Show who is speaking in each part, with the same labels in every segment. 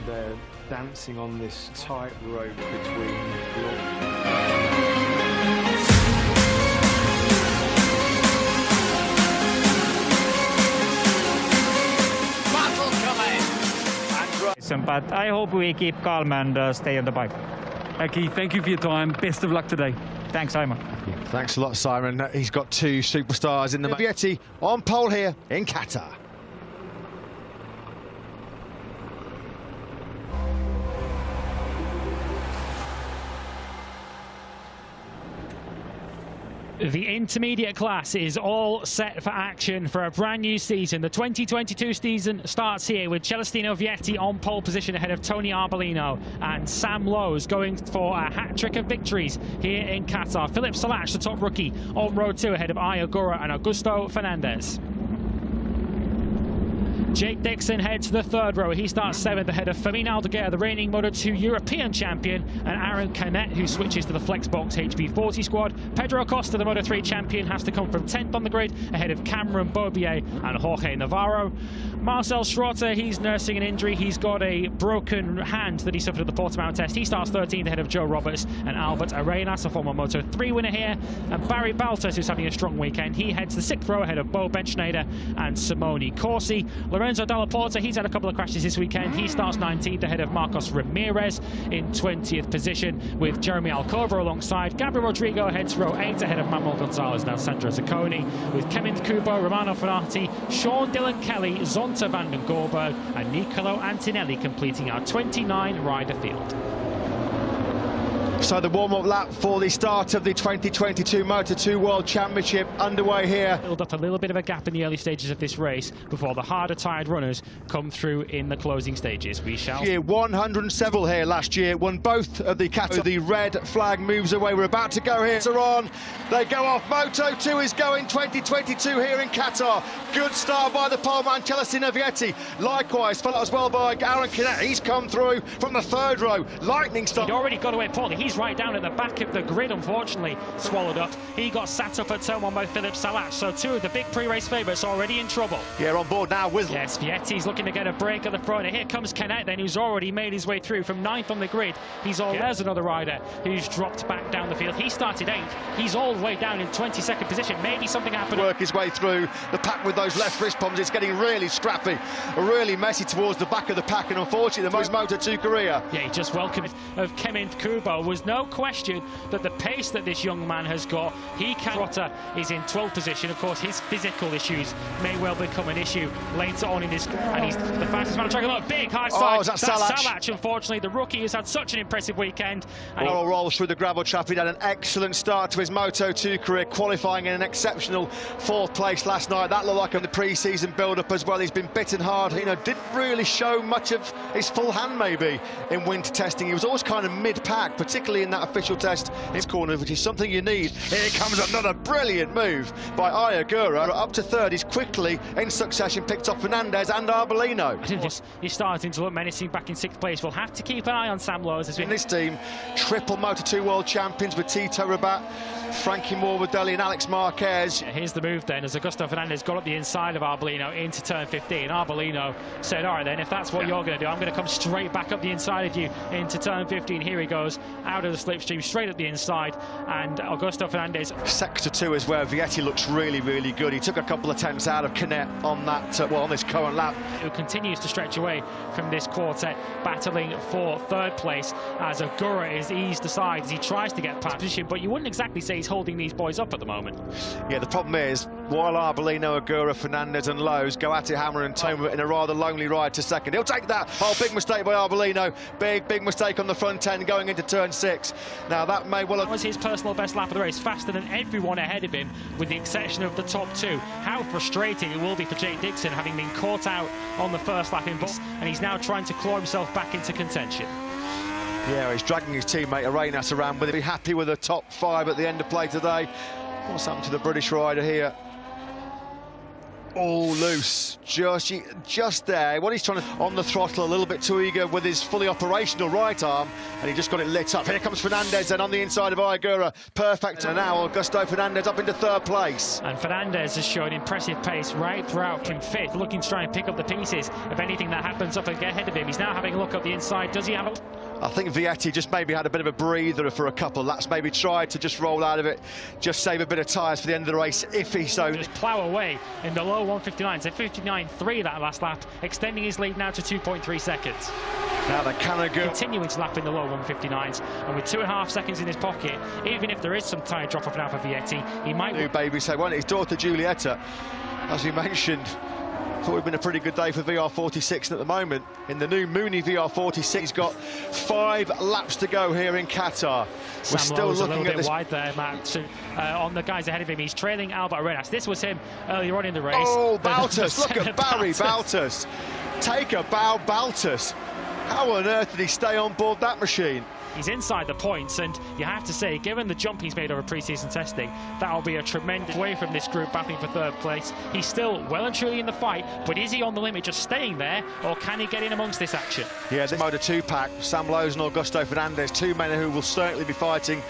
Speaker 1: They're dancing on this tightrope between
Speaker 2: but I hope we keep calm and stay on the bike.
Speaker 3: Aki, thank you for your time. Best of luck today.
Speaker 2: Thanks, Simon.
Speaker 4: Thanks a lot, Simon. He's got two superstars in the Vietti on pole here in Qatar.
Speaker 5: The intermediate class is all set for action for a brand new season. The 2022 season starts here with Celestino Vietti on pole position ahead of Tony Arbolino, and Sam Lowes going for a hat-trick of victories here in Qatar. Philip Salash, the top rookie, on road 2 ahead of Aya Gura and Augusto Fernandez. Jake Dixon heads to the 3rd row. He starts 7th ahead of Fermin Aldeguer, the reigning Moto2 European champion, and Aaron Canet, who switches to the Flexbox HB40 squad. Pedro Acosta, the Moto3 champion, has to come from 10th on the grid ahead of Cameron Bobier and Jorge Navarro. Marcel Schrotter, he's nursing an injury. He's got a broken hand that he suffered at the Portimao test. He starts 13th ahead of Joe Roberts and Albert Arenas, a former Moto3 winner here. And Barry Baltus, who's having a strong weekend, he heads the 6th row ahead of Bo Benschneider and Simone Corsi. Lorenzo Dalla Porta, he's had a couple of crashes this weekend. He starts 19th ahead of Marcos Ramirez in 20th position with Jeremy Alcover alongside. Gabriel Rodrigo heads row 8 ahead of Manuel Gonzalez and Alessandro Zacconi, with Kevin Kubo, Romano Fenati, Sean Dillon Kelly, Zonta van den Goorberg and Nicolo Antonelli completing our 29-rider field.
Speaker 4: So the warm-up lap for the start of the 2022 Moto2 World Championship underway here.
Speaker 5: Build up a little bit of a gap in the early stages of this race before the harder tired runners come through in the closing stages. We shall...
Speaker 4: 107 here last year, won both of the Qatar. The red flag moves away. We're about to go here. They're on. They go off. Moto2 is going 2022 here in Qatar. Good start by the poleman Celestino Vietti. Likewise, followed as well by Aaron Canet. He's come through from the 3rd row. Lightning start.
Speaker 5: He'd already got away poorly. He's right down at the back of the grid, unfortunately, swallowed up. He got sat up at turn 1 by Philip Salash, so 2 of the big pre-race favourites already in trouble.
Speaker 4: Yeah, on board now with...
Speaker 5: Yes, Vietti's looking to get a break at the front. And here comes Canet then, who's already made his way through from 9th on the grid. There's another rider who's dropped back down the field. He started 8th. He's all the way down in 22nd position. Maybe something happened.
Speaker 4: Work his way through the pack with those left wrist bombs. It's getting really scrappy, really messy towards the back of the pack, and unfortunately the most Moto2 career.
Speaker 5: Yeah, he just welcomed of Kevin Kubo. Was no question that the pace that this young man has got, he can... Trotter is in 12th position. Of course, his physical issues may well become an issue later on in this, and he's the fastest man on track. Look, big high side.
Speaker 4: Oh, that's
Speaker 5: Salash, unfortunately. The rookie has had such an impressive weekend. And
Speaker 4: Roll rolls through the gravel trap. He had an excellent start to his Moto2 career, qualifying in an exceptional 4th place last night. That looked like in the pre-season build-up as well. He's been bitten hard. You know, didn't really show much of his full hand maybe in winter testing. He was always kind of mid-pack, particularly in that official test in his corner, which is something you need. Here comes another brilliant move by Aya Gura. Up to 3rd, he's quickly in succession picked up Fernandez and Arbolino.
Speaker 5: He's starting to look menacing back in 6th place. We'll have to keep an eye on Sam Lowes as we...
Speaker 4: In this team, triple Moto2 World Champions with Tito Rabat, Frankie Morbidelli and Alex Marquez.
Speaker 5: Yeah, here's the move then, as Augusto Fernandez got up the inside of Arbolino into turn 15. Arbolino said, all right then, if that's what you're going to do, I'm going to come straight back up the inside of you into turn 15. Here he goes, out of the slipstream, straight up the inside, and Augusto Fernandez...
Speaker 4: Sector 2 is where Vietti looks really, really good. He took a couple of tenths out of Canet on that, on this current lap.
Speaker 5: Who continues to stretch away from this quartet, battling for 3rd place as Agura is eased aside as he tries to get past position, but you wouldn't exactly say he's holding these boys up at the moment.
Speaker 4: Yeah, the problem is, while Arbolino, Agura, Fernandez and Lowes go at it hammer and tongue in a rather lonely ride to 2nd. He'll take that. Oh, big mistake by Arbolino. Big mistake on the front end going into turn 6. Now that may well have...
Speaker 5: That was his personal best lap of the race, faster than everyone ahead of him, with the exception of the top 2. How frustrating it will be for Jake Dixon, having been caught out on the first lap in box, and he's now trying to claw himself back into contention.
Speaker 4: Yeah, he's dragging his teammate Arenas around with him. Be happy with the top 5 at the end of play today. What's happened to the British rider here? all loose, just there. What he's trying to, on the throttle, a little bit too eager with his fully operational right arm, and he just got it lit up. Here comes Fernandez, and on the inside of Ayagura, perfect. And now Augusto Fernandez up into third place.
Speaker 5: And Fernandez has shown impressive pace right throughout, in fifth, looking to try and pick up the pieces of anything that happens up ahead of him. He's now having a look up the inside. Does he have a...
Speaker 4: I think Vietti just maybe had a bit of a breather for a couple of laps, maybe tried to just roll out of it, just save a bit of tyres for the end of the race, if he so...
Speaker 5: Just plough away in the low 159s. So 59.3 that last lap, extending his lead now to 2.3 seconds.
Speaker 4: Now the Canada
Speaker 5: continuing to lap in the low 159s, and with 2.5 seconds in his pocket, even if there is some tyre drop off now for Vietti, he might...
Speaker 4: New baby, so his daughter Giulietta, as we mentioned, thought it would have been a pretty good day for VR46 at the moment. In the new Mooney VR46, he's got 5 laps to go here in Qatar. We're still looking at this
Speaker 5: wide there, Matt. On the guys ahead of him, he's trailing Albert Arenas. This was him earlier on in the race.
Speaker 4: Oh, Baltus! Look at Barry Baltus. Take a bow, Baltus. How on earth did he stay on board that machine?
Speaker 5: He's inside the points, and you have to say, given the jump he's made over pre-season testing, that'll be a tremendous way from this group battling for third place. He's still well and truly in the fight, but is he on the limit just staying there, or can he get in amongst this action?
Speaker 4: Yeah, this Moto2 pack, Sam Lowes and Augusto Fernandez, two men who will certainly be fighting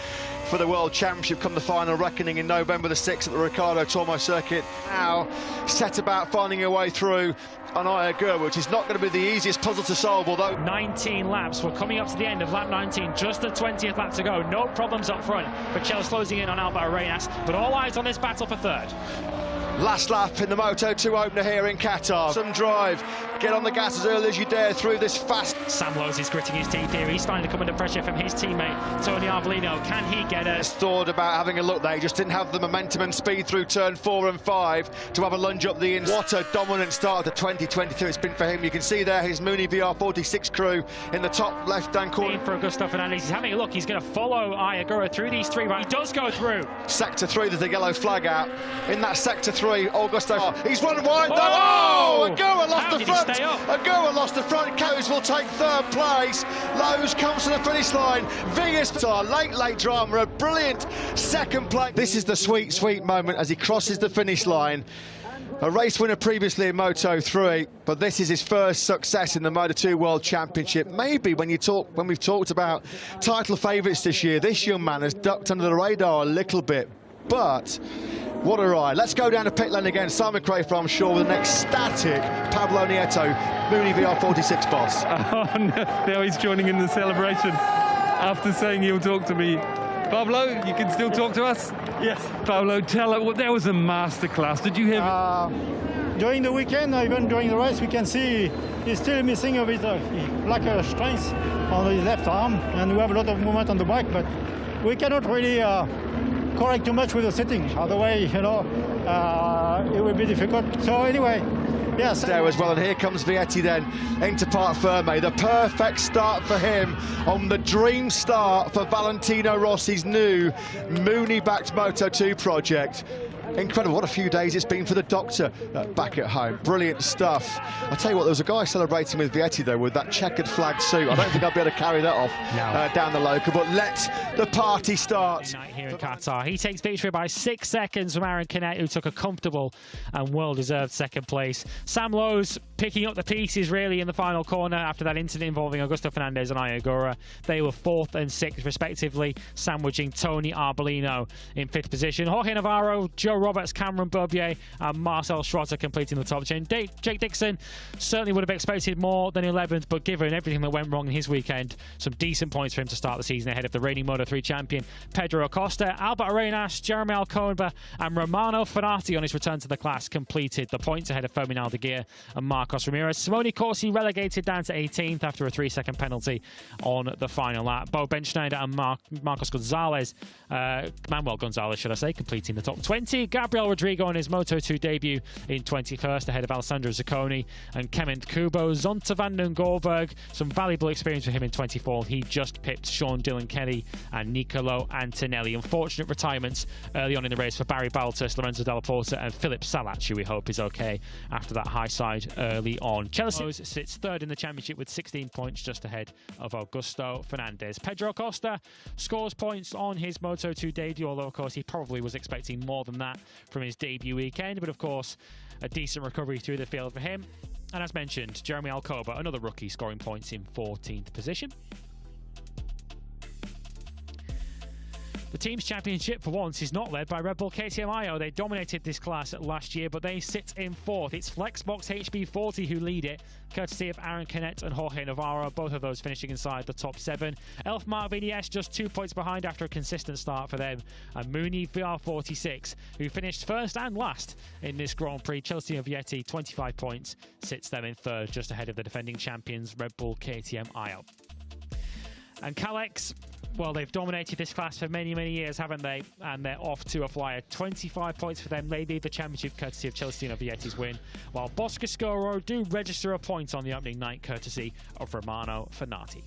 Speaker 4: for the World Championship come the final reckoning in November the 6th at the Ricardo Tormo circuit. Now set about finding a way through on Ayagura, which is not going to be the easiest puzzle to solve, although...
Speaker 5: 19 laps, we're coming up to the end of lap 19, just the 20th lap to go, no problems up front, but Chel's closing in on Albert Arenas, but all eyes on this battle for third.
Speaker 4: Last lap in the Moto2 opener here in Qatar. Some drive, get on the gas as early as you dare through this fast...
Speaker 5: Sam Lowes is gritting his teeth here, he's starting to come under pressure from his teammate, Tony Arbolino. Can he get a...
Speaker 4: Thought about having a look there, he just didn't have the momentum and speed through turn 4 and 5 to have a lunge up the inside. What a dominant start to 2022 it's been for him. You can see there his Mooney VR46 crew in the top left-hand corner.
Speaker 5: For Augusto Fernandez, he's having a look, he's going to follow Ayagura through these 3 right. He does go through.
Speaker 4: Sector 3, there's a yellow flag out. In that sector 3, Augusto, he's run wide though. Oh, Agura lost the front. Agura lost the front. Coes will take third place. Lowes comes to the finish line. Vias, late drama, a brilliant second place. This is the sweet moment as he crosses the finish line. A race winner previously in Moto3, but this is his first success in the Moto2 World Championship. Maybe when we've talked about title favourites this year, this young man has ducked under the radar a little bit, but what a ride. Let's go down to pit lane again. Simon Crafer, I'm sure, with an ecstatic Pablo Nieto, Mooney VR46 boss.
Speaker 3: Oh, no. Now he's joining in the celebration after saying he'll talk to me. Pablo, you can still talk to us?
Speaker 6: Yes.
Speaker 3: Pablo, tell us, well, that was a masterclass. Did you have...
Speaker 6: During the weekend, even during the race, we can see he's still missing a bit of lack of strength on his left arm, and we have a lot of movement on the bike, but we cannot really correct too much with the setting. Otherwise, you know, it will be difficult. So anyway, yes.
Speaker 4: There as well, and here comes Vietti then into Parc Ferme. The perfect start for him on the dream start for Valentino Rossi's new Mooney-backed Moto2 project. Incredible, what a few days it's been for the doctor back at home. Brilliant stuff. I'll tell you what, there was a guy celebrating with Vietti though with that checkered flag suit. I don't think I'll be able to carry that off down the local, but let the party start.
Speaker 5: Here in Qatar, he takes victory by 6 seconds from Aaron Canet, who took a comfortable and well-deserved second place. Sam Lowes picking up the pieces really in the final corner after that incident involving Augusto Fernandez and Ayagura. They were 4th and 6th respectively, sandwiching Tony Arbolino in 5th position. Jorge Navarro, Joe Roberts, Cameron Berbier and Marcel Schrotter completing the top 10. Jake Dixon certainly would have expected more than 11th, but given everything that went wrong in his weekend, some decent points for him to start the season ahead of the reigning Moto3 champion Pedro Acosta. Albert Arenas, Jeremy Alcoba and Romano Fenati on his return to the class completed the points ahead of Fermin Aldeguer and Marcos Ramirez. Simone Corsi relegated down to 18th after a 3-second penalty on the final lap. Bo Benschneider and Marcos Gonzalez, Manuel Gonzalez should I say, completing the top 20. Gabriel Rodrigo on his Moto2 debut in 21st ahead of Alessandro Zacconi and Kement Kubo. Zonta van den Goldberg, some valuable experience for him in 24th. He just pipped Sean Dillon Kelly and Nicolo Antonelli. Unfortunate retirements early on in the race for Barry Baltus, Lorenzo Della Porta and Philip Salac, who we hope is okay after that high side early on. Chelsea sits 3rd in the championship with 16 points, just ahead of Augusto Fernandez. Pedro Acosta scores points on his Moto2 debut, although of course he probably was expecting more than that. that from his debut weekend, but of course, a decent recovery through the field for him. And as mentioned, Jeremy Alcoba, another rookie, scoring points in 14th position. The team's championship, for once, is not led by Red Bull KTM IO. They dominated this class last year, but they sit in 4th. It's Flexbox HB40 who lead it, courtesy of Aaron Canet and Jorge Navarro, both of those finishing inside the top 7. Elfmar VDS just 2 points behind after a consistent start for them. And Mooney VR46, who finished first and last in this Grand Prix. Chelsea and Vietti, 25 points, sits them in 3rd, just ahead of the defending champions, Red Bull KTM IO. And Kalex, well, they've dominated this class for many, many years, haven't they? And they're off to a flyer. 25 points for them. They lead the championship courtesy of Chelsea and Vietti's win, while Boscoscuro do register a point on the opening night courtesy of Romano Fenati.